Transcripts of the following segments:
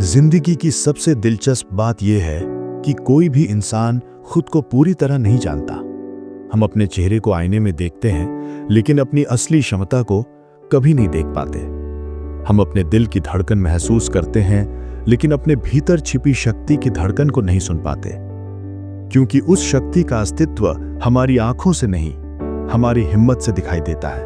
जिंदगी की सबसे दिलचस्प बात यह है कि कोई भी इंसान खुद को पूरी तरह नहीं जानता। हम अपने चेहरे को आईने में देखते हैं, लेकिन अपनी असली क्षमता को कभी नहीं देख पाते। हम अपने दिल की धड़कन महसूस करते हैं, लेकिन अपने भीतर छिपी शक्ति की धड़कन को नहीं सुन पाते, क्योंकि उस शक्ति का अस्तित्व हमारी आंखों से नहीं, हमारी हिम्मत से दिखाई देता है।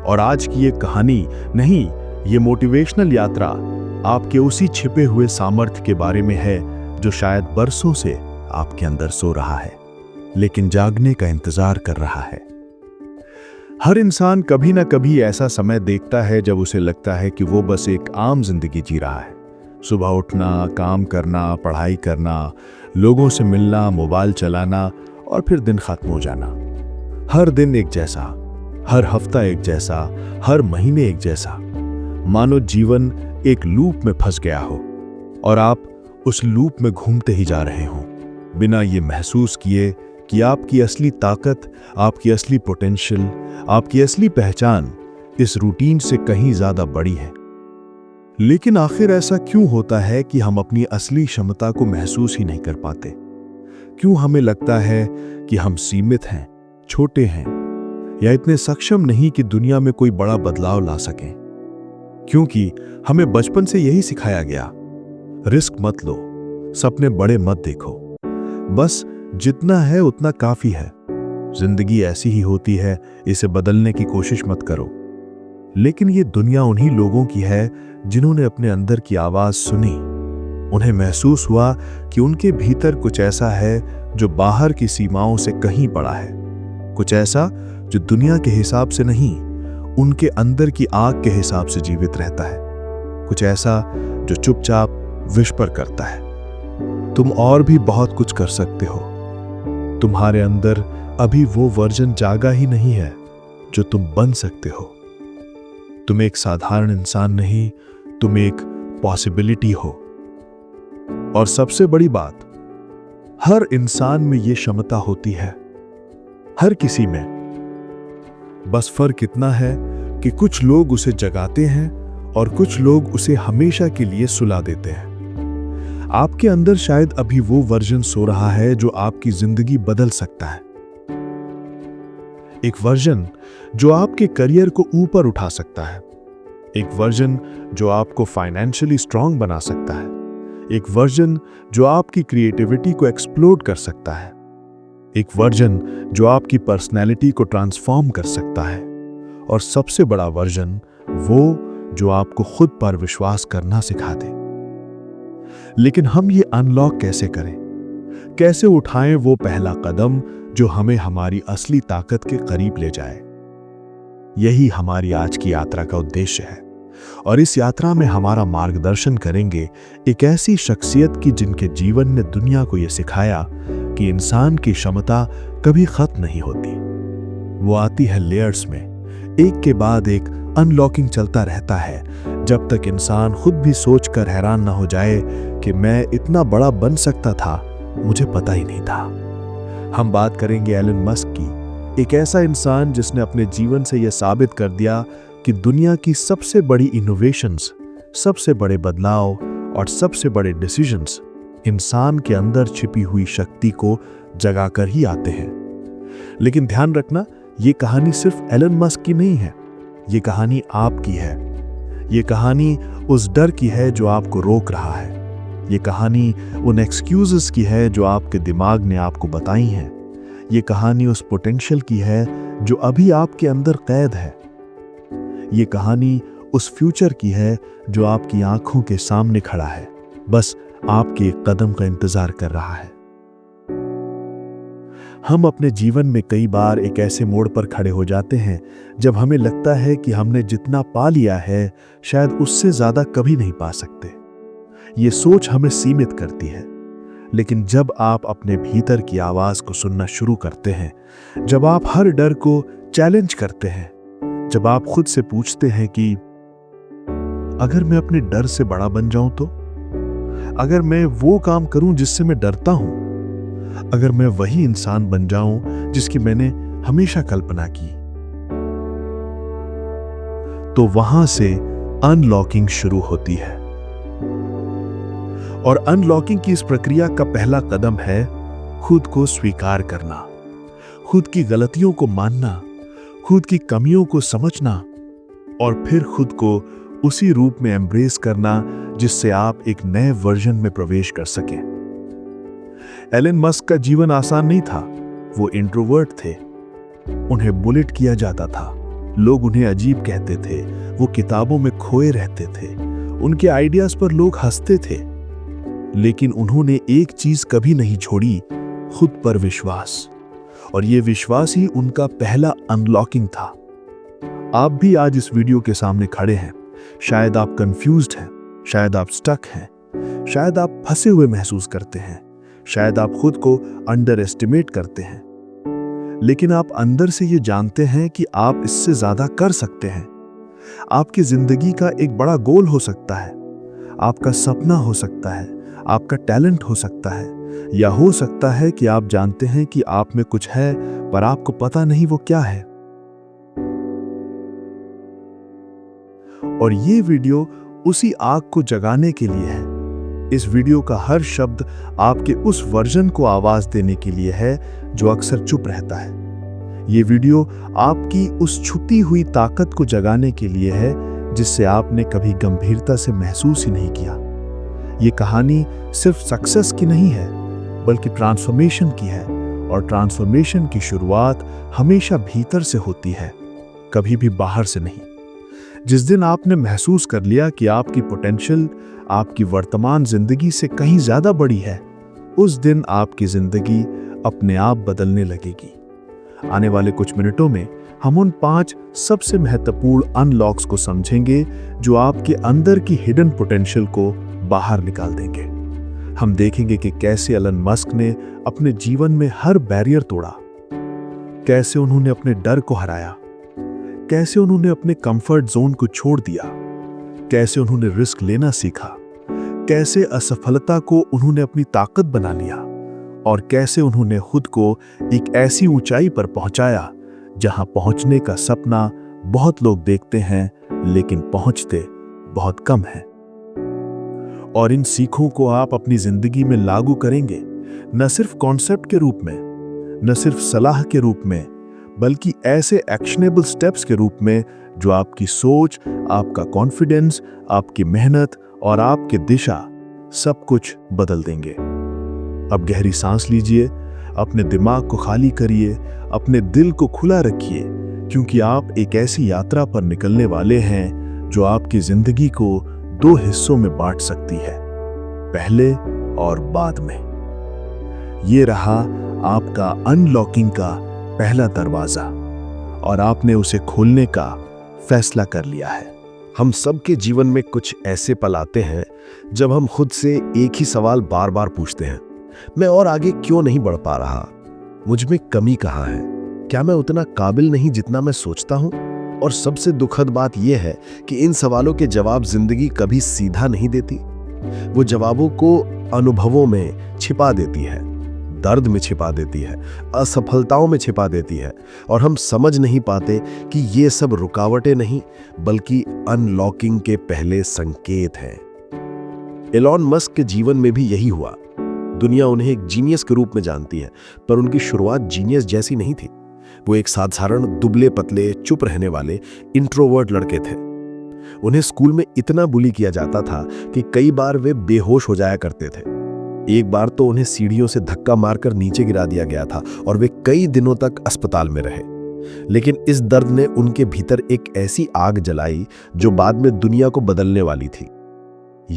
और आज की ये कहानी नहीं, ये मोटिवेशनल यात्रा आपके उसी छिपे हुए सामर्थ्य के बारे में है जो शायद बरसों से आपके अंदर सो रहा है, लेकिन जागने का इंतजार कर रहा है। हर इंसान कभी ना कभी ऐसा समय देखता है जब उसे लगता है कि वो बस एक आम जिंदगी जी रहा है। सुबह उठना, काम करना, पढ़ाई करना, लोगों से मिलना, मोबाइल चलाना और फिर दिन खत्म हो जाना। हर दिन एक जैसा, हर हफ्ता एक जैसा, हर महीने एक जैसा, मानो जीवन एक लूप में फंस गया हो और आप उस लूप में घूमते ही जा रहे हो, बिना ये महसूस किए कि आपकी असली ताकत, आपकी असली पोटेंशियल, आपकी असली पहचान इस रूटीन से कहीं ज्यादा बड़ी है। लेकिन आखिर ऐसा क्यों होता है कि हम अपनी असली क्षमता को महसूस ही नहीं कर पाते? क्यों हमें लगता है कि हम सीमित हैं, छोटे हैं, या इतने सक्षम नहीं कि दुनिया में कोई बड़ा बदलाव ला सकें? क्योंकि हमें बचपन से यही सिखाया गया, रिस्क मत लो, सपने बड़े मत देखो, बस जितना है उतना काफी है, जिंदगी ऐसी ही होती है, इसे बदलने की कोशिश मत करो। लेकिन ये दुनिया उन्हीं लोगों की है जिन्होंने अपने अंदर की आवाज सुनी। उन्हें महसूस हुआ कि उनके भीतर कुछ ऐसा है जो बाहर की सीमाओं से कहीं बड़ा है, कुछ ऐसा जो दुनिया के हिसाब से नहीं, उनके अंदर की आग के हिसाब से जीवित रहता है, कुछ ऐसा जो चुपचाप विस्पर करता है, तुम और भी बहुत कुछ कर सकते हो। तुम्हारे अंदर अभी वो वर्जन जागा ही नहीं है जो तुम बन सकते हो। तुम एक साधारण इंसान नहीं, तुम एक पॉसिबिलिटी हो। और सबसे बड़ी बात, हर इंसान में ये क्षमता होती है, हर किसी में। बस फर्क इतना है कि कुछ लोग उसे जगाते हैं और कुछ लोग उसे हमेशा के लिए सुला देते हैं। आपके अंदर शायद अभी वो वर्जन सो रहा है जो आपकी जिंदगी बदल सकता है। एक वर्जन जो आपके करियर को ऊपर उठा सकता है, एक वर्जन जो आपको फाइनेंशियली स्ट्रांग बना सकता है, एक वर्जन जो आपकी क्रिएटिविटी को एक्सप्लोड कर सकता है, एक वर्जन जो आपकी पर्सनैलिटी को ट्रांसफॉर्म कर सकता है, और सबसे बड़ा वर्जन वो जो आपको खुद पर विश्वास करना सिखा दे। लेकिन हम ये अनलॉक कैसे करें? कैसे उठाएं वो पहला कदम जो हमें हमारी असली ताकत के करीब ले जाए? यही हमारी आज की यात्रा का उद्देश्य है। और इस यात्रा में हमारा मार्गदर्शन करेंगे एक ऐसी शख्सियत की जिनके जीवन ने दुनिया को यह सिखाया कि इंसान की क्षमता कभी खत्म नहीं होती। वो आती है लेयर्स में, एक के बाद एक अनलॉकिंग चलता रहता है, जब तक इंसान खुद भी सोचकर हैरान ना हो जाए कि मैं इतना बड़ा बन सकता था, मुझे पता ही नहीं था। हम बात करेंगे एलन मस्क की, एक ऐसा इंसान जिसने अपने जीवन से यह साबित कर दिया कि दुनिया की सबसे बड़ी इनोवेशंस, सबसे बड़े बदलाव और सबसे बड़े डिसीजंस इंसान के अंदर छिपी हुई शक्ति को जगाकर ही आते हैं। लेकिन ध्यान रखना, ये कहानी सिर्फ एलन मस्क की नहीं है, ये कहानी आपकी है। ये कहानी उस डर की है जो आपको रोक रहा है। ये कहानी उन एक्सक्यूजेस की है जो आपके दिमाग ने आपको बताई हैं। ये कहानी उस पोटेंशियल की है जो अभी आपके अंदर कैद है। ये कहानी उस फ्यूचर की है जो आपकी आंखों के सामने खड़ा है, बस आपके एक कदम का इंतजार कर रहा है। हम अपने जीवन में कई बार एक ऐसे मोड़ पर खड़े हो जाते हैं जब हमें लगता है कि हमने जितना पा लिया है, शायद उससे ज्यादा कभी नहीं पा सकते। ये सोच हमें सीमित करती है। लेकिन जब आप अपने भीतर की आवाज को सुनना शुरू करते हैं, जब आप हर डर को चैलेंज करते हैं, जब आप खुद से पूछते हैं कि अगर मैं अपने डर से बड़ा बन जाऊं तो, अगर मैं वो काम करूं जिससे मैं डरता हूं, अगर मैं वही इंसान बन जाऊं जिसकी मैंने हमेशा कल्पना की, तो वहां से अनलॉकिंग शुरू होती है। और अनलॉकिंग की इस प्रक्रिया का पहला कदम है खुद को स्वीकार करना, खुद की गलतियों को मानना, खुद की कमियों को समझना और फिर खुद को उसी रूप में एम्ब्रेस करना जिससे आप एक नए वर्जन में प्रवेश कर सकें। एलन मस्क का जीवन आसान नहीं था। वो इंट्रोवर्ट थे, उन्हें बुलेट किया जाता था, लोग उन्हें अजीब कहते थे, वो किताबों में खोए रहते थे, उनके आइडियाज पर लोग हंसते थे। लेकिन उन्होंने एक चीज कभी नहीं छोड़ी, खुद पर विश्वास। और यह विश्वास ही उनका पहला अनलॉकिंग था। आप भी आज इस वीडियो के सामने खड़े हैं। शायद आप कंफ्यूज्ड हैं, शायद आप स्टक हैं, शायद आप फंसे हुए महसूस करते हैं, शायद आप खुद को अंडर एस्टिमेट करते हैं। लेकिन आप अंदर से ये जानते हैं कि आप इससे ज्यादा कर सकते हैं। आपकी जिंदगी का एक बड़ा गोल हो सकता है, आपका सपना हो सकता है, आपका टैलेंट हो सकता है, या हो सकता है कि आप जानते हैं कि आप में कुछ है पर आपको पता नहीं वो क्या है। और ये वीडियो उसी आग को जगाने के लिए है। इस वीडियो का हर शब्द आपके उस वर्जन को आवाज देने के लिए है जो अक्सर चुप रहता है। ये वीडियो आपकी उस छुपी हुई ताकत को जगाने के लिए है जिससे आपने कभी गंभीरता से महसूस ही नहीं किया। ये कहानी सिर्फ सक्सेस की नहीं है, बल्कि ट्रांसफॉर्मेशन की है। और ट्रांसफॉर्मेशन की शुरुआत हमेशा भीतर से होती है, कभी भी बाहर से नहीं। जिस दिन आपने महसूस कर लिया कि आपकी पोटेंशियल आपकी वर्तमान जिंदगी से कहीं ज्यादा बड़ी है, उस दिन आपकी जिंदगी अपने आप बदलने लगेगी। आने वाले कुछ मिनटों में हम उन 5 सबसे महत्वपूर्ण अनलॉक्स को समझेंगे जो आपके अंदर की हिडन पोटेंशियल को बाहर निकाल देंगे। हम देखेंगे कि कैसे एलन मस्क ने अपने जीवन में हर बैरियर तोड़ा, कैसे उन्होंने अपने डर को हराया, कैसे उन्होंने अपने कंफर्ट जोन को छोड़ दिया, कैसे उन्होंने रिस्क लेना सीखा, कैसे असफलता को उन्होंने अपनी ताकत बना लिया, और कैसे उन्होंने खुद को एक ऐसी ऊंचाई पर पहुंचाया जहां पहुंचने का सपना बहुत लोग देखते हैं लेकिन पहुंचते बहुत कम हैं। और इन सीखों को आप अपनी जिंदगी में लागू करेंगे, न सिर्फ कॉन्सेप्ट के रूप में, न सिर्फ सलाह के रूप में, बल्कि ऐसे एक्शनेबल स्टेप्स के रूप में जो आपकी सोच, आपका कॉन्फिडेंस, आपकी मेहनत और आपकी दिशा सब कुछ बदल देंगे। अब गहरी सांस लीजिए, अपने दिमाग को खाली करिए, अपने दिल को खुला रखिए, क्योंकि आप एक ऐसी यात्रा पर निकलने वाले हैं जो आपकी जिंदगी को 2 हिस्सों में बांट सकती है, पहले और बाद में। ये रहा आपका अनलॉकिंग का पहला दरवाजा और आपने उसे खोलने का फैसला कर लिया है। हम सबके जीवन में कुछ ऐसे पल आते हैं जब हम खुद से एक ही सवाल बार बार पूछते हैं, मैं और आगे क्यों नहीं बढ़ पा रहा? मुझ में कमी कहाँ है? क्या मैं उतना काबिल नहीं जितना मैं सोचता हूँ? और सबसे दुखद बात यह है कि इन सवालों के जवाब जिंदगी कभी सीधा नहीं देती। वो जवाबों को अनुभवों में छिपा देती है, दर्द में छिपा देती है, असफलताओं में छिपा देती है, और हम समझ नहीं पाते कि ये सब रुकावटें नहीं बल्कि अनलॉकिंग के पहले संकेत हैं। एलन मस्क के जीवन में भी यही हुआ। दुनिया उन्हें एक जीनियस के रूप में जानती है, पर उनकी शुरुआत जीनियस जैसी नहीं थी। वो एक साधारण दुबले पतले चुप रहने वाले इंट्रोवर्ट लड़के थे। उन्हें स्कूल में इतना बुली किया जाता था कि कई बार वे बेहोश हो जाया करते थे। एक बार तो उन्हें सीढ़ियों से धक्का मारकर नीचे गिरा दिया गया था और वे कई दिनों तक अस्पताल में रहे। लेकिन इस दर्द ने उनके भीतर एक ऐसी आग जलाई जो बाद में दुनिया को बदलने वाली थी।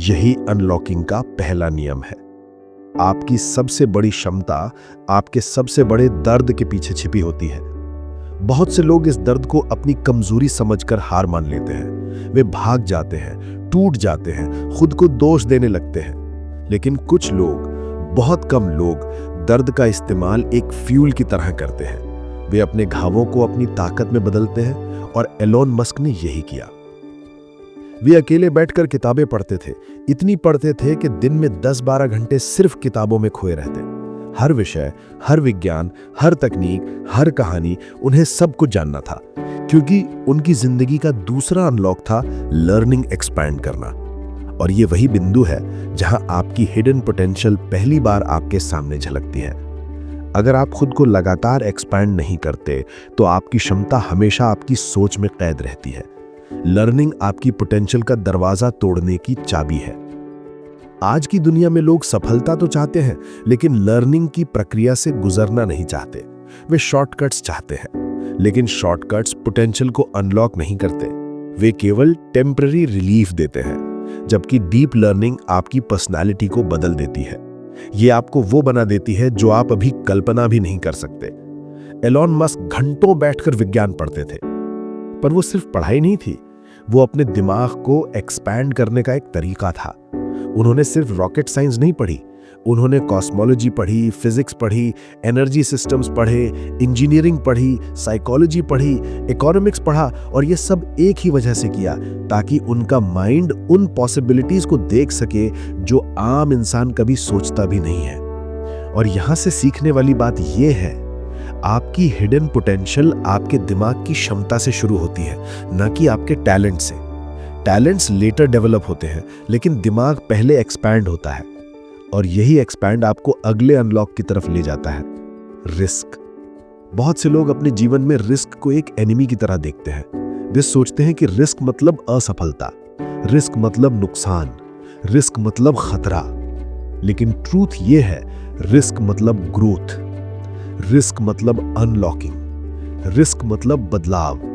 यही अनलॉकिंग का पहला नियम है। आपकी सबसे बड़ी क्षमता आपके सबसे बड़े दर्द के पीछे छिपी होती है। बहुत से लोग इस दर्द को अपनी कमजोरी समझकर हार मान लेते हैं। वे भाग जाते हैं, टूट जाते हैं, खुद को दोष देने लगते हैं। लेकिन कुछ लोग, बहुत कम लोग, दर्द का इस्तेमाल एक फ्यूल की तरह करते हैं। वे अपने घावों को अपनी ताकत में बदलते हैं और एलन मस्क ने यही किया। वे अकेले बैठकर किताबें पढ़ते थे, इतनी पढ़ते थे कि दिन में 10-12 घंटे सिर्फ किताबों में खोए रहते। हर विषय, हर विज्ञान, हर तकनीक, हर कहानी, उन्हें सब कुछ जानना था, क्योंकि उनकी जिंदगी का दूसरा अनलॉक था लर्निंग एक्सपैंड करना। और ये वही बिंदु है जहां आपकी हिडन पोटेंशियल पहली बार आपके सामने झलकती है। अगर आप खुद को लगातार एक्सपैंड नहीं करते तो आपकी क्षमता हमेशा आपकी सोच में कैद रहती है। लर्निंग आपकी पोटेंशियल का दरवाजा तोड़ने की चाबी है। आज की दुनिया में लोग सफलता तो चाहते हैं, लेकिन लर्निंग की प्रक्रिया से गुजरना नहीं चाहते। वे शॉर्टकट्स चाहते हैं, लेकिन शॉर्टकट्स पोटेंशियल को अनलॉक नहीं करते। वे केवल टेम्पररी रिलीफ देते हैं, जबकि डीप लर्निंग आपकी पर्सनालिटी को बदल देती है। ये आपको वो बना देती है जो आप अभी कल्पना भी नहीं कर सकते। एलॉन मस्क घंटों बैठकर विज्ञान पढ़ते थे, पर वो सिर्फ पढ़ाई नहीं थी, वो अपने दिमाग को एक्सपैंड करने का एक तरीका था। उन्होंने सिर्फ रॉकेट साइंस नहीं पढ़ी, उन्होंने कॉस्मोलॉजी पढ़ी, फिजिक्स पढ़ी, एनर्जी सिस्टम्स पढ़े, इंजीनियरिंग पढ़ी, साइकोलॉजी पढ़ी, इकोनॉमिक्स पढ़ा, और ये सब एक ही वजह से किया, ताकि उनका माइंड उन पॉसिबिलिटीज को देख सके जो आम इंसान कभी सोचता भी नहीं है। और यहां से सीखने वाली बात यह है, आपकी हिडन पोटेंशियल आपके दिमाग की क्षमता से शुरू होती है, न कि आपके टैलेंट से। टैलेंट्स लेटर डेवलप होते हैं, लेकिन दिमाग पहले एक्सपैंड होता है, और यही एक्सपैंड आपको अगले अनलॉक की तरफ ले जाता है, रिस्क। बहुत से लोग अपने जीवन में रिस्क को एक एनिमी की तरह देखते हैं। वे सोचते हैं कि रिस्क मतलब असफलता, रिस्क मतलब नुकसान, रिस्क मतलब खतरा। लेकिन ट्रूथ यह है, रिस्क मतलब ग्रोथ, रिस्क मतलब अनलॉकिंग, रिस्क मतलब बदलाव,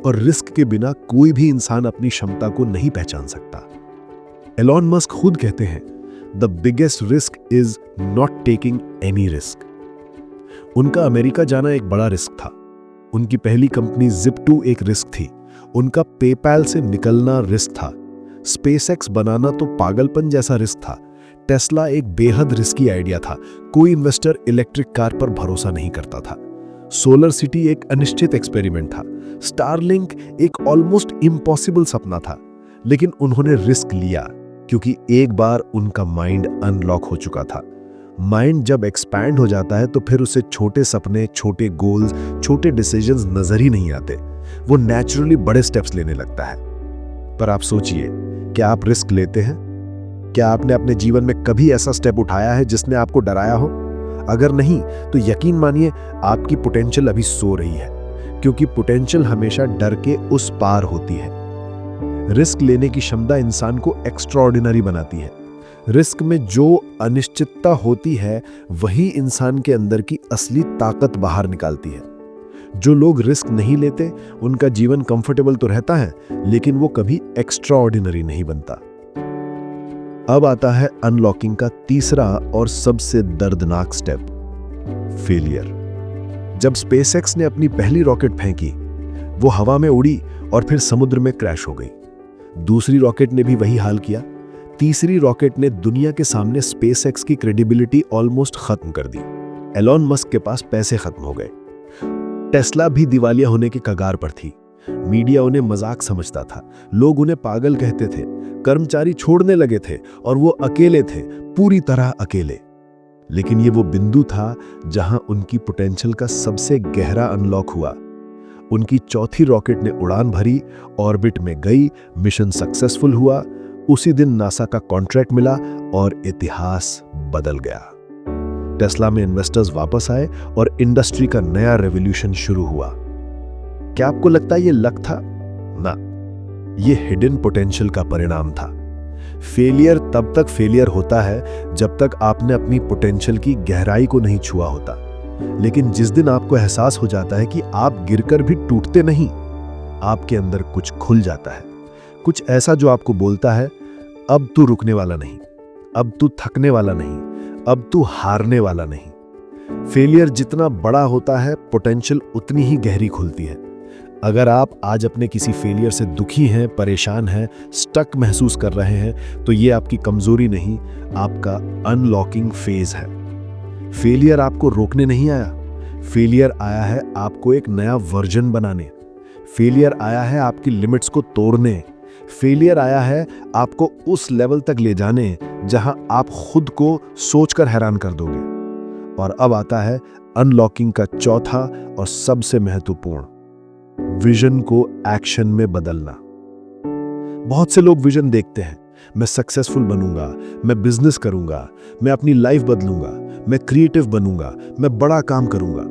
और रिस्क के बिना कोई भी इंसान अपनी क्षमता को नहीं पहचान सकता। एलॉन मस्क खुद कहते हैं, the biggest risk is not taking any risk. उनका अमेरिका जाना एक बड़ा रिस्क था। उनकी पहली कंपनी Zip2 एक रिस्क थी। उनका पेपैल से निकलना रिस्क था। स्पेसएक्स बनाना तो पागलपन जैसा रिस्क था। टेस्ला एक बेहद रिस्की आइडिया था। कोई इन्वेस्टर इलेक्ट्रिक कार पर भरोसा नहीं करता था। सोलर सिटी एक अनिश्चित एक्सपेरिमेंट था। स्टारलिंक एक ऑलमोस्ट इम्पॉसिबल सपना था। लेकिन उन्होंने रिस्क लिया, क्योंकि एक बार उनका माइंड अनलॉक हो चुका था। माइंड जब एक्सपैंड हो जाता है तो फिर उसे छोटे सपने, छोटे गोल्स, छोटे डिसीजंस नजर ही नहीं आते। वो नेचुरली बड़े स्टेप्स लेने लगता है। पर आप सोचिए, क्या आप रिस्क लेते हैं? क्या आपने अपने जीवन में कभी ऐसा स्टेप उठाया है जिसने आपको डराया हो? अगर नहीं, तो यकीन मानिए आपकी पोटेंशियल अभी सो रही है, क्योंकि पोटेंशियल हमेशा डर के उस पार होती है। रिस्क लेने की क्षमता इंसान को एक्स्ट्राऑर्डिनरी बनाती है। रिस्क में जो अनिश्चितता होती है, वही इंसान के अंदर की असली ताकत बाहर निकालती है। जो लोग रिस्क नहीं लेते, उनका जीवन कंफर्टेबल तो रहता है, लेकिन वो कभी एक्स्ट्राऑर्डिनरी नहीं बनता। अब आता है अनलॉकिंग का तीसरा और सबसे दर्दनाक स्टेप, फेलियर। जब स्पेसएक्स ने अपनी पहली रॉकेट फेंकी, वो हवा में उड़ी और फिर समुद्र में क्रैश हो गई। दूसरी रॉकेट ने भी वही हाल किया। तीसरी रॉकेट ने दुनिया के सामने स्पेसएक्स की क्रेडिबिलिटी ऑलमोस्ट खत्म कर दी। एलॉन मस्क के पास पैसे खत्म हो गए। टेस्ला भी दिवालिया होने के कगार पर थी। मीडिया उन्हें मजाक समझता था। लोग उन्हें पागल कहते थे। कर्मचारी छोड़ने लगे थे और वो अकेले थे, पूरी तरह अकेले। लेकिन ये वो बिंदु था जहां उनकी पोटेंशियल का सबसे गहरा अनलॉक हुआ। उनकी चौथी रॉकेट ने उड़ान भरी, ऑर्बिट में गई, मिशन सक्सेसफुल हुआ। उसी दिन नासा का कॉन्ट्रैक्ट मिला और इतिहास बदल गया। टेस्ला में इन्वेस्टर्स वापस आए और इंडस्ट्री का नया रेवोल्यूशन शुरू हुआ। क्या आपको लगता है ये लक था? ना, ये हिडन पोटेंशियल का परिणाम था। फेलियर तब तक फेलियर होता है जब तक आपने अपनी पोटेंशियल की गहराई को नहीं छुआ होता। लेकिन जिस दिन आपको एहसास हो जाता है कि आप गिरकर भी टूटते नहीं, आपके अंदर कुछ खुल जाता है। कुछ ऐसा जो आपको बोलता है, अब तू रुकने वाला नहीं, अब तू थकने वाला नहीं, अब तू हारने वाला नहीं। फेलियर जितना बड़ा होता है, पोटेंशियल उतनी ही गहरी खुलती है। अगर आप आज अपने किसी फेलियर से दुखी हैं, परेशान हैं, स्टक महसूस कर रहे हैं, तो ये आपकी कमजोरी नहीं, आपका अनलॉकिंग फेज है। फेलियर आपको रोकने नहीं आया। फेलियर आया है आपको एक नया वर्जन बनाने। फेलियर आया है आपकी लिमिट्स को तोड़ने। फेलियर आया है आपको उस लेवल तक ले जाने जहां आप खुद को सोचकर हैरान कर दोगे। और अब आता है अनलॉकिंग का चौथा और सबसे महत्वपूर्ण, विजन को एक्शन में बदलना। बहुत से लोग विजन देखते हैं, मैं सक्सेसफुल बनूंगा, मैं बिजनेस करूंगा, मैं अपनी लाइफ बदलूंगा, मैं क्रिएटिव बनूंगा, मैं बड़ा काम करूंगा।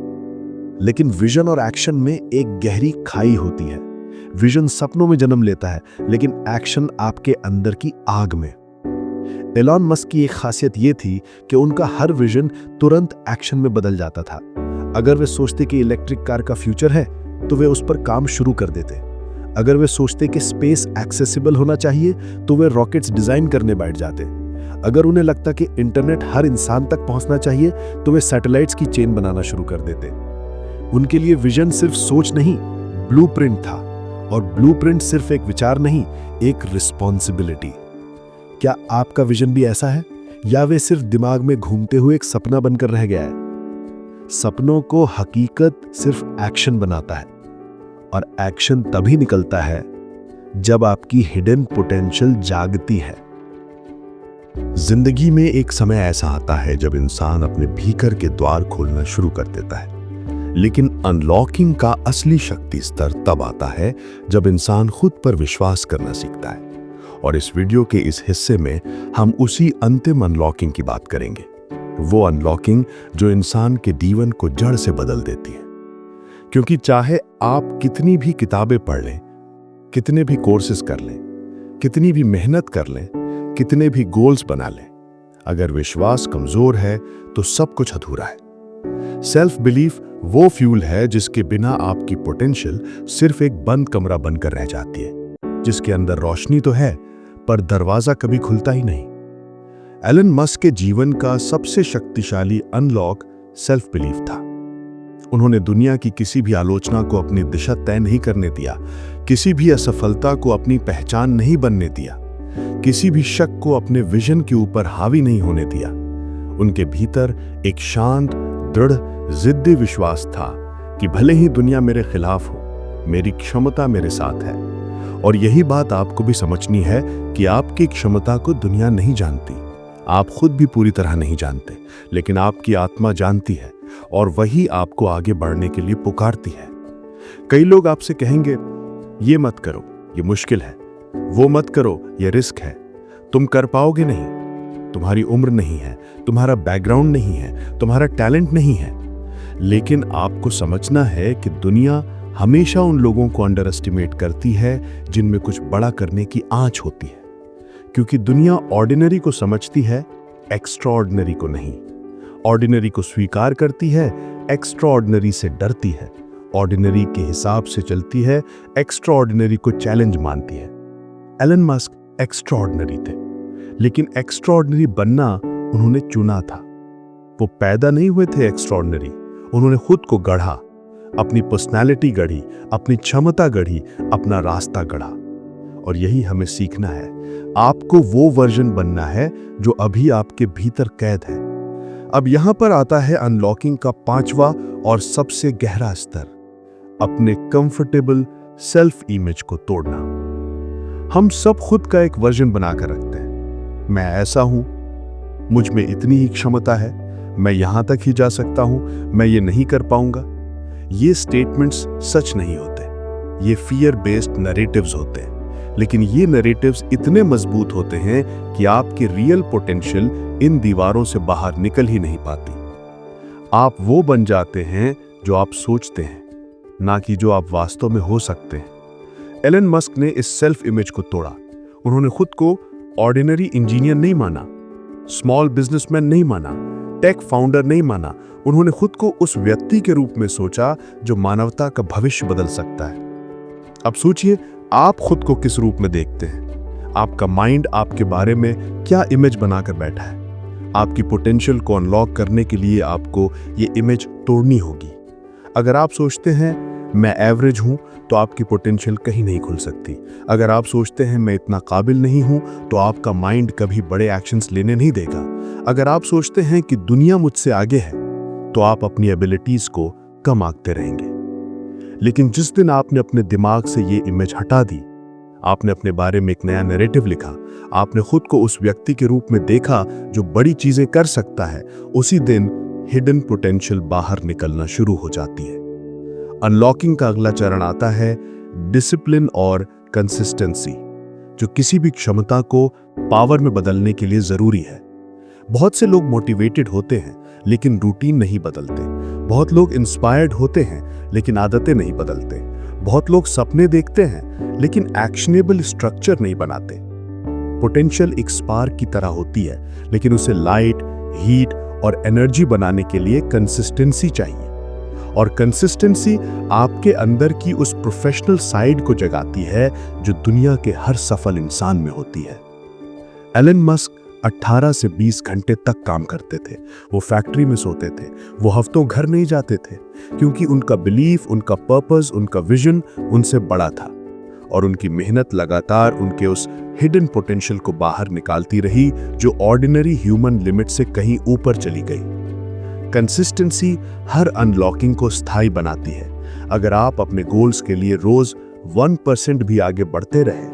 लेकिन विजन और एक्शन में एक गहरी खाई होती है। विजन सपनों में जन्म लेता है, लेकिन एक्शन आपके अंदर की आग में। एलॉन मस्क की एक खासियत यह थी कि उनका हर विजन तुरंत एक्शन में बदल जाता था। अगर वे सोचते कि इलेक्ट्रिक कार का फ्यूचर है, तो वे उस पर काम शुरू कर देते। अगर वे सोचते कि स्पेस एक्सेसिबल होना चाहिए, तो वे रॉकेट्स डिजाइन करने बैठ जाते। अगर उन्हें लगता कि इंटरनेट हर इंसान तक पहुंचना चाहिए, तो वे सैटेलाइट्स की चेन बनाना शुरू कर देते। उनके लिए विजन सिर्फ सोच नहीं, ब्लूप्रिंट था। और ब्लूप्रिंट सिर्फ एक विचार नहीं, एक रिस्पॉन्सिबिलिटी। क्या आपका विजन भी ऐसा है, या वे सिर्फ दिमाग में घूमते हुए एक सपना बनकर रह गया है? सपनों को हकीकत सिर्फ एक्शन बनाता है, और एक्शन तभी निकलता है जब आपकी हिडन पोटेंशियल जागती है। जिंदगी में एक समय ऐसा आता है जब इंसान अपने भीतर के द्वार खोलना शुरू कर देता है, लेकिन अनलॉकिंग का असली शक्ति स्तर तब आता है जब इंसान खुद पर विश्वास करना सीखता है। और इस वीडियो के इस हिस्से में हम उसी अंतिम अनलॉकिंग की बात करेंगे, वो अनलॉकिंग जो इंसान के जीवन को जड़ से बदल देती है। क्योंकि चाहे आप कितनी भी किताबें पढ़ लें, कितने भी कोर्सेज कर लें, कितनी भी मेहनत कर लें, कितने भी गोल्स बना लें, अगर विश्वास कमजोर है तो सब कुछ अधूरा है। सेल्फ बिलीफ वो फ्यूल है जिसके बिना आपकी पोटेंशियल सिर्फ एक बंद कमरा बनकर रह जाती है, जिसके अंदर रोशनी तो है पर दरवाजा कभी खुलता ही नहीं। एलन मस्क के जीवन का सबसे शक्तिशाली अनलॉक सेल्फ बिलीफ था। उन्होंने दुनिया की किसी भी आलोचना को अपनी दिशा तय नहीं करने दिया, किसी भी असफलता को अपनी पहचान नहीं बनने दिया, किसी भी शक को अपने विजन के ऊपर हावी नहीं होने दिया। उनके भीतर एक शांत, दृढ़, जिद्दी विश्वास था कि भले ही दुनिया मेरे खिलाफ हो, मेरी क्षमता मेरे साथ है। और यही बात आपको भी समझनी है कि आपकी क्षमता को दुनिया नहीं जानती, आप खुद भी पूरी तरह नहीं जानते, लेकिन आपकी आत्मा जानती है, और वही आपको आगे बढ़ने के लिए पुकारती है। कई लोग आपसे कहेंगे, ये मत करो, ये मुश्किल है, वो मत करो, ये रिस्क है, तुम कर पाओगे नहीं, तुम्हारी उम्र नहीं है, तुम्हारा बैकग्राउंड नहीं है, तुम्हारा टैलेंट नहीं है। लेकिन आपको समझना है कि दुनिया हमेशा उन लोगों को अंडर एस्टिमेट करती है जिनमें कुछ बड़ा करने की आंच होती है। क्योंकि दुनिया ऑर्डिनरी को समझती है, एक्स्ट्राऑर्डिनरी को नहीं। ऑर्डिनरी को स्वीकार करती है, एक्स्ट्राऑर्डिनरी से डरती है। ऑर्डिनरी के हिसाब से चलती है, एक्स्ट्राऑर्डिनरी को चैलेंज मानती है। एलन मस्क एक्स्ट्राऑर्डिनरी थे, लेकिन एक्स्ट्राऑर्डिनरी बनना उन्होंने चुना था। वो पैदा नहीं हुए थे एक्स्ट्राऑर्डिनरी, उन्होंने खुद को गढ़ा, अपनी पर्सनालिटी गढ़ी, अपनी क्षमता गढ़ी, अपना रास्ता गढ़ा। और यही हमें सीखना है। आपको वो वर्जन बनना है जो अभी आपके भीतर कैद है। अब यहां पर आता है अनलॉकिंग का 5वां और सबसे गहरा स्तर, अपने कंफर्टेबल सेल्फ इमेज को तोड़ना। हम सब खुद का एक वर्जन बनाकर रखते हैं। मैं ऐसा हूं, मुझ में इतनी ही क्षमता है, मैं यहां तक ही जा सकता हूं, मैं ये नहीं कर पाऊंगा। ये स्टेटमेंट्स सच नहीं होते, ये फियर बेस्ड नैरेटिव्स होते हैं। लेकिन ये नैरेटिव्स इतने मजबूत होते हैं कि आपकी रियल पोटेंशियल इन दीवारों से बाहर निकल ही नहीं पाती। आप वो बन जाते हैं जो आप सोचते हैं, ना कि जो आप वास्तव में हो सकते हैं। एलन मस्क ने इस सेल्फ इमेज को तोड़ा। उन्होंने खुद को ऑर्डिनरी इंजीनियर नहीं माना, स्मॉल बिजनेसमैन नहीं माना, टेक फाउंडर नहीं माना। उन्होंने खुद को उस व्यक्ति के रूप में सोचा जो मानवता का भविष्य बदल सकता है। अब सोचिए, आप खुद को किस रूप में देखते हैं? आपका माइंड आपके बारे में क्या इमेज बनाकर बैठा है? आपकी पोटेंशियल को अनलॉक करने के लिए आपको ये इमेज तोड़नी होगी। अगर आप सोचते हैं मैं एवरेज हूं, तो आपकी पोटेंशियल कहीं नहीं खुल सकती। अगर आप सोचते हैं मैं इतना काबिल नहीं हूं, तो आपका माइंड कभी बड़े एक्शंस लेने नहीं देगा। अगर आप सोचते हैं कि दुनिया मुझसे आगे है, तो आप अपनी एबिलिटीज को कम आंकते रहेंगे। लेकिन जिस दिन आपने अपने दिमाग से ये इमेज हटा दी, आपने अपने बारे में एक नया नैरेटिव लिखा, आपने खुद को उस व्यक्ति के रूप में देखा जो बड़ी चीजें कर सकता है, उसी दिन हिडन पोटेंशियल बाहर निकलना शुरू हो जाती है। अनलॉकिंग का अगला चरण आता है डिसिप्लिन और कंसिस्टेंसी। जो किसी भी क्षमता को पावर में बदलने के लिए जरूरी है। बहुत से लोग मोटिवेटेड होते हैं लेकिन रूटीन नहीं बदलते। बहुत लोग इंस्पायर्ड होते हैं लेकिन आदतें नहीं बदलते। बहुत लोग सपने देखते हैं लेकिन एक्शनेबल स्ट्रक्चर नहीं बनाते। पोटेंशियल एक स्पार्क की तरह होती है, लेकिन उसे लाइट, हीट और एनर्जी बनाने के लिए कंसिस्टेंसी चाहिए। और कंसिस्टेंसी आपके अंदर की उस प्रोफेशनल साइड को जगाती है जो दुनिया के हर सफल इंसान में होती है। एलन मस्क 18 से 20 घंटे तक काम करते थे। वो फैक्ट्री में सोते थे, वो हफ्तों घर नहीं जाते थे, क्योंकि उनका बिलीफ, उनका पर्पस, उनका विजन उनसे बड़ा था। और उनकी मेहनत लगातार उनके उस हिडन पोटेंशियल को बाहर निकालती रही जो ऑर्डिनरी ह्यूमन लिमिट से कहीं ऊपर चली गई। कंसिस्टेंसी हर अनलॉकिंग को स्थायी बनाती है। अगर आप अपने गोल्स के लिए रोज 1% भी आगे बढ़ते रहे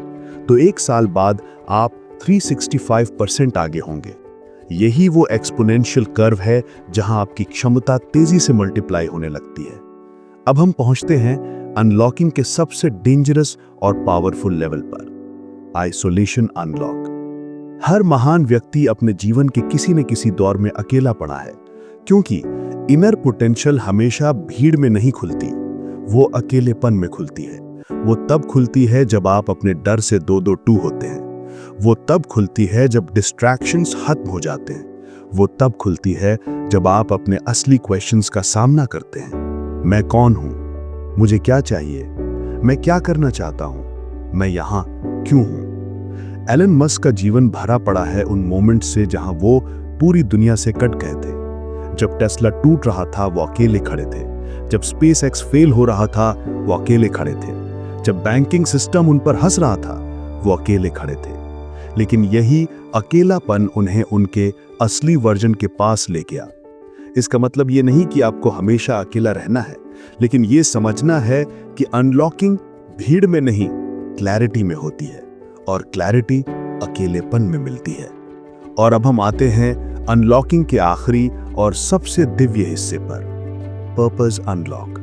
तो एक साल बाद आप 365% आगे होंगे। यही वो एक्सपोनेंशियल कर्व है जहां आपकी क्षमता तेजी से मल्टीप्लाई होने लगती है। अब हम पहुंचते हैं अनलॉकिंग के सबसे डेंजरस और पावरफुल लेवल पर, आइसोलेशन अनलॉक। हर महान व्यक्ति अपने जीवन के किसी न किसी दौर में अकेला पड़ा है, क्योंकि इनर पोटेंशियल हमेशा भीड़ में नहीं खुलती, वो अकेलेपन में खुलती है। वो तब खुलती है जब आप अपने डर से दो टू होते हैं। वो तब खुलती है जब डिस्ट्रैक्शंस खत्म हो जाते हैं। वो तब खुलती है जब आप अपने असली क्वेश्चंस का सामना करते हैं। मैं कौन हूं? मुझे क्या चाहिए? मैं क्या करना चाहता हूं? मैं यहां क्यों हूं? एलन मस्क का जीवन भरा पड़ा है उन मोमेंट्स से जहां वो पूरी दुनिया से कट गए थे। जब टेस्ला टूट रहा था वो अकेले खड़े थे। जब स्पेसएक्स फेल हो रहा था वो अकेले खड़े थे। जब बैंकिंग सिस्टम उन पर हंस रहा था वो अकेले खड़े थे। लेकिन यही अकेलापन उन्हें उनके असली वर्जन के पास ले गया। इसका मतलब ये नहीं कि आपको हमेशा अकेला रहना है, लेकिन ये समझना है कि अनलॉकिंग भीड़ में नहीं, क्लैरिटी में होती है, और क्लैरिटी अकेलेपन में मिलती है। और अब हम आते हैं अनलॉकिंग के आखिरी और सबसे दिव्य हिस्से पर, पर्पस अनलॉक।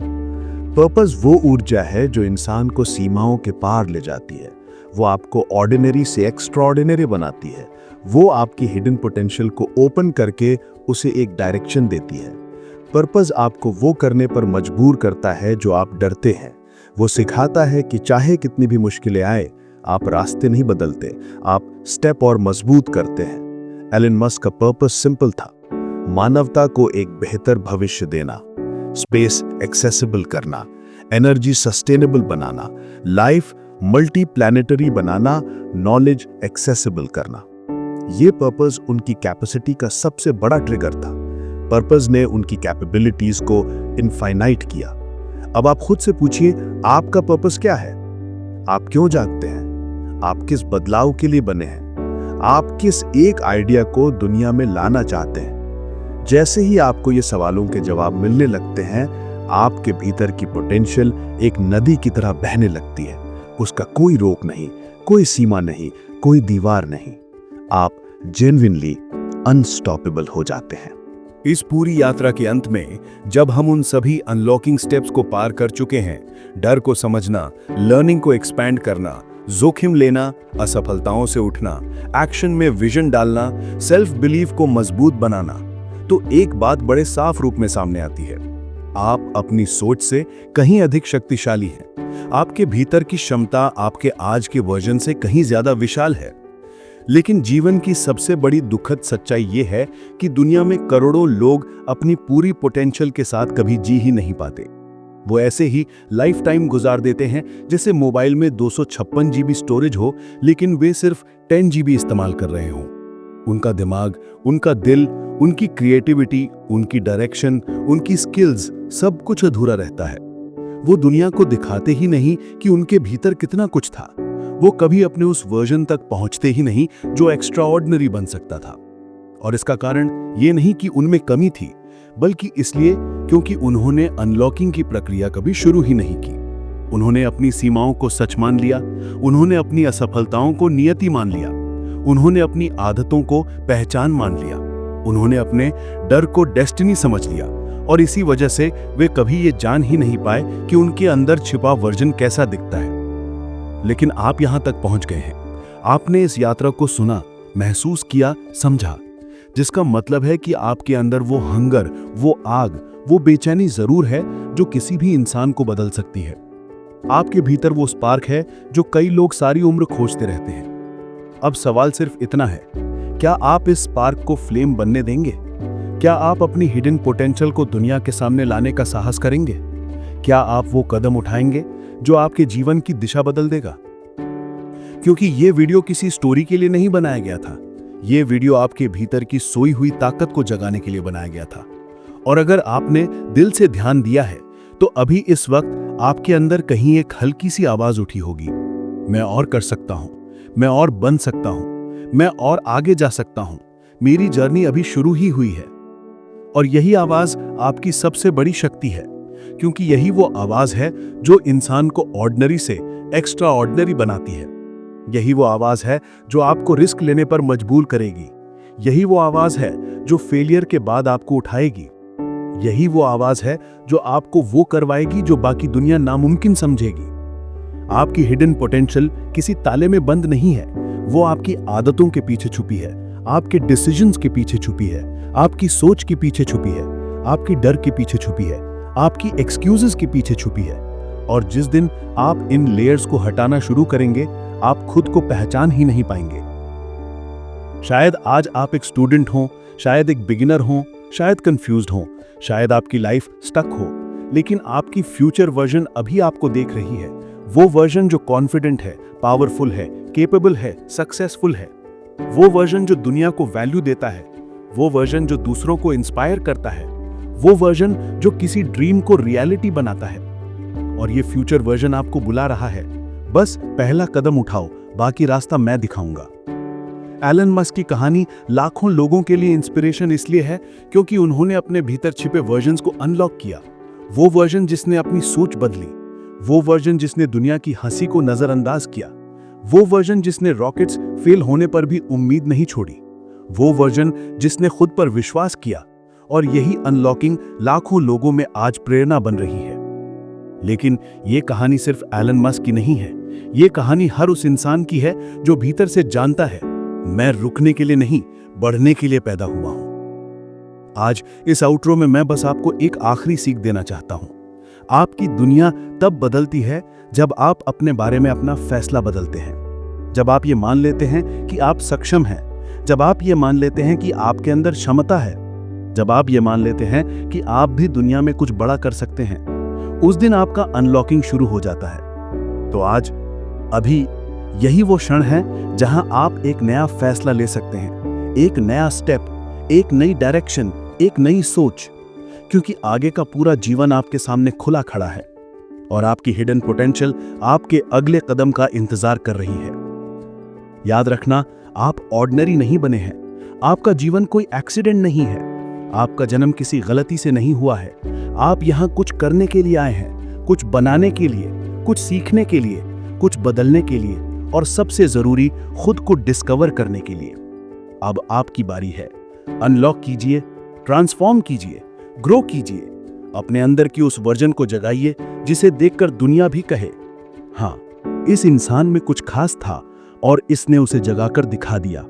पर्पस वो ऊर्जा है जो इंसान को सीमाओं के पार ले जाती है। वो आपको ऑर्डिनरी से एक्स्ट्राऑर्डिनरी बनाती है। वो आपकी हिडन पोटेंशियल को ओपन करके उसे एक डायरेक्शन देती है। पर्पस आपको वो करने पर मजबूर करता है जो आप डरते हैं। वो सिखाता है कि चाहे कितनी भी मुश्किलें आए, आप रास्ते नहीं बदलते, आप स्टेप और मजबूत करते हैं। एलन मस्क का पर्पस सिंपल था, मानवता को एक बेहतर भविष्य देना, स्पेस एक्सेसिबल करना, एनर्जी सस्टेनेबल बनाना, लाइफ मल्टी प्लैनेटरी बनाना, नॉलेज एक्सेसिबल करना। ये पर्पस उनकी कैपेसिटी का सबसे बड़ा ट्रिगर था। पर्पस ने उनकी कैपेबिलिटीज को इनफाइनाइट किया। अब आप खुद से पूछिए, आपका पर्पस क्या है? आप क्यों जागते हैं? आप किस बदलाव के लिए बने हैं? आप किस एक आइडिया को दुनिया में लाना चाहते हैं? जैसे ही आपको ये सवालों के जवाब मिलने लगते हैं, आपके भीतर की पोटेंशियल एक नदी की तरह बहने लगती है। उसका कोई रोक नहीं, कोई सीमा नहीं, कोई दीवार नहीं। आप जेन्युइनली अनस्टॉपेबल हो जाते हैं। इस पूरी यात्रा के अंत में जब हम उन सभी अनलॉकिंग स्टेप्स को पार कर चुके हैं, डर को समझना, लर्निंग को एक्सपैंड करना, जोखिम लेना, असफलताओं से उठना, एक्शन में विजन डालना, सेल्फ बिलीफ को मजबूत बनाना, तो एक बात बड़े साफ रूप में सामने आती है। आप अपनी सोच से कहीं अधिक शक्तिशाली हैं। आपके भीतर की क्षमता आपके आज के वर्जन से कहीं ज्यादा विशाल है। लेकिन जीवन की सबसे बड़ी दुखद सच्चाई यह है कि दुनिया में करोड़ों लोग अपनी पूरी पोटेंशियल के साथ कभी जी ही नहीं पाते। वो ऐसे ही लाइफ टाइम गुजार देते हैं जैसे मोबाइल में 256 GB स्टोरेज हो, लेकिन वे सिर्फ 10 GB इस्तेमाल कर रहे हों। उनका दिमाग, उनका दिल, उनकी क्रिएटिविटी, उनकी डायरेक्शन, उनकी स्किल्स, सब कुछ अधूरा रहता है। वो दुनिया को दिखाते ही नहीं कि उनके भीतर कितना कुछ था। वो कभी अपने उस वर्जन तक पहुंचते ही नहीं जो एक्स्ट्राऑर्डिनरी बन सकता था। और इसका कारण ये नहीं कि उनमें कमी थी, बल्कि इसलिए क्योंकि उन्होंने अनलॉकिंग की प्रक्रिया कभी शुरू ही नहीं की। उन्होंने अपनी सीमाओं को सच मान लिया, उन्होंने अपनी असफलताओं को नियति मान लिया, उन्होंने अपनी आदतों को पहचान मान लिया, उन्होंने अपने डर को डेस्टिनी समझ लिया, और इसी वजह से वे कभी ये जान ही नहीं पाए कि उनके अंदर छिपा वर्जन कैसा दिखता है। लेकिन आप यहां तक पहुंच गए हैं। आपने इस यात्रा को सुना, महसूस किया, समझा, जिसका मतलब है कि आपके अंदर वो हंगर, वो आग, वो बेचैनी जरूर है जो किसी भी इंसान को बदल सकती है। आपके भीतर वो स्पार्क है जो कई लोग सारी उम्र खोजते रहते हैं। अब सवाल सिर्फ इतना है, क्या आप इस स्पार्क को फ्लेम बनने देंगे? क्या आप अपनी हिडन पोटेंशियल को दुनिया के सामने लाने का साहस करेंगे? क्या आप वो कदम उठाएंगे जो आपके जीवन की दिशा बदल देगा? क्योंकि ये वीडियो किसी स्टोरी के लिए नहीं बनाया गया था। ये वीडियो आपके भीतर की सोई हुई ताकत को जगाने के लिए बनाया गया था। और अगर आपने दिल से ध्यान दिया है तो अभी इस वक्त आपके अंदर कहीं एक हल्की सी आवाज उठी होगी, मैं और कर सकता हूं, मैं और बन सकता हूं, मैं और आगे जा सकता हूं, मेरी जर्नी अभी शुरू ही हुई है। और यही आवाज आपकी सबसे बड़ी शक्ति है, क्योंकि यही वो आवाज है जो इंसान को ऑर्डिनरी से एक्स्ट्रा ऑर्डिनरी बनाती है। यही वो आवाज है जो आपको रिस्क लेने पर मजबूर करेगी। यही वो आवाज है जो फेलियर के बाद आपको उठाएगी। यही वो आवाज है जो आपको वो करवाएगी जो बाकी दुनिया नामुमकिन समझेगी। आपकी हिडन पोटेंशियल किसी ताले में बंद नहीं है, वो आपकी आदतों के पीछे छुपी है, आपके डिसीजंस के पीछे छुपी है, आपकी सोच के पीछे छुपी है, आपकी डर के पीछे छुपी है, आपकी एक्सक्यूजेस के पीछे छुपी है। और जिस दिन आप इन लेयर्स को हटाना शुरू करेंगे, आप खुद को पहचान ही नहीं पाएंगे। शायद आज आप एक स्टूडेंट हों, शायद एक बिगिनर हों, शायद कंफ्यूज्ड हों, शायद आपकी लाइफ स्टक हो, लेकिन आपकी फ्यूचर वर्जन अभी आपको देख रही है। वो वर्जन जो कॉन्फिडेंट है, पावरफुल है, केपेबल है, सक्सेसफुल है। वो वर्जन जो दुनिया को वैल्यू देता है, वो वर्जन जो दूसरों को इंस्पायर करता है, वो वर्जन जो किसी ड्रीम को रियलिटी बनाता है। और ये फ्यूचर वर्जन आपको बुला रहा है, बस पहला कदम उठाओ, बाकी रास्ता मैं दिखाऊंगा। एलन मस्क की कहानी लाखों लोगों के लिए इंस्पिरेशन इसलिए है क्योंकि उन्होंने अपने भीतर छिपे वर्जन्स को अनलॉक किया। वो वर्जन जिसने अपनी सोच बदली, वो वर्जन जिसने दुनिया की हंसी को नजरअंदाज किया, वो वर्जन जिसने रॉकेट्स फेल होने पर भी उम्मीद नहीं छोड़ी, वो वर्जन जिसने खुद पर विश्वास किया। और यही अनलॉकिंग लाखों लोगों में आज प्रेरणा बन रही है। लेकिन ये कहानी सिर्फ एलन मस्क की नहीं है, ये कहानी हर उस इंसान की है जो भीतर से जानता है, मैं रुकने के लिए नहीं, बढ़ने के लिए पैदा हुआ हूं। आज इस आउट्रो में मैं बस आपको एक आखिरी सीख देना चाहता हूं। आपकी दुनिया तब बदलती है जब आप अपने बारे में अपना फैसला बदलते हैं, जब आप ये मान लेते हैं कि आप सक्षम हैं, जब आप ये मान लेते हैं कि आपके अंदर क्षमता है, जब आप ये मान लेते हैं कि आप भी दुनिया में कुछ बड़ा कर सकते हैं, उस दिन आपका अनलॉकिंग शुरू हो जाता है। तो आज, अभी यही वो क्षण है जहां आप एक नया फैसला ले सकते हैं, एक नया स्टेप, एक नई डायरेक्शन, एक नई सोच, क्योंकि आगे का पूरा जीवन आपके सामने खुला खड़ा है और आपकी हिडन पोटेंशियल आपके अगले कदम का इंतजार कर रही है। याद रखना, आप ऑर्डिनरी नहीं बने हैं, आपका जीवन कोई एक्सीडेंट नहीं है, आपका जन्म किसी गलती से नहीं हुआ है। आप यहां कुछ करने के लिए आए हैं, कुछ बनाने के लिए, कुछ सीखने के लिए, कुछ बदलने के लिए और सबसे जरूरी खुद को डिस्कवर करने के लिए। अब आपकी बारी है। अनलॉक कीजिए, ट्रांसफॉर्म कीजिए, ग्रो कीजिए, अपने अंदर की उस वर्जन को जगाइए जिसे देखकर दुनिया भी कहे, हाँ, इस इंसान में कुछ खास था और इसने उसे जगाकर दिखा दिया।